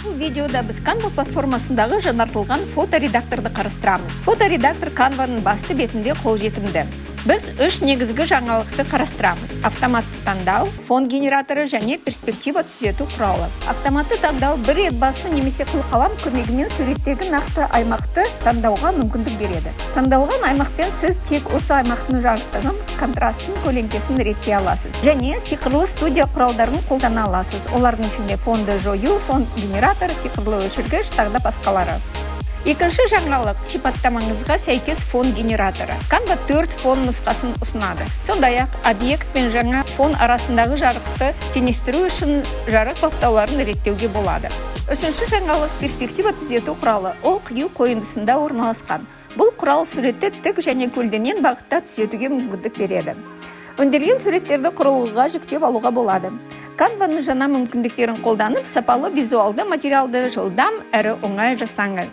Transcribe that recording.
Бұл видеода біз Canva платформасындағы жаңартылған фоторедакторды қарастырамыз. Фоторедактор Canva'ның басты бетінде қолжетімді. Біз үш негізгі жаңалықты қарастырамыз. Автоматты таңдау, фон генераторы және перспектива түзету құралы. Автоматты таңдау бір рет басу немесе қылқалам көмегімен суреттегі нақты аймақты таңдауға мүмкіндік береді. Таңдалған аймақпен сіз тек осы аймақтың жарықтығын, контрастын, көлеңкесін реттей аласыз. Және сиқырлы студия құралдарын қолдана аласыз. Олардың ішінде фонды жою, фон генератор, сиқырлы өшіргіш, тағы басқалары. Екінші жаңалық сипаттамаңызға сәйкес фон генераторы. Canva 4 фон нұсқасын ұсынады. Сондай-ақ объект пен жаңа фон арасындағы жарықты теңестіру үшін жарық баптауларын реттеуге болады. Үшінші жаңалық перспектива түзету құралы. Ол қию қойындысында орналасқан. Бұл құрал суретті тік және көлденең бағытта түзетуге мүмкіндік береді. Өңделген суреттерді құрылғыға жүктеп алуға болады. Canva'ның жаңа мүмкіндіктерін қолданып, сапалы визуалды материалды жылдам әрі оңай жасаңыз.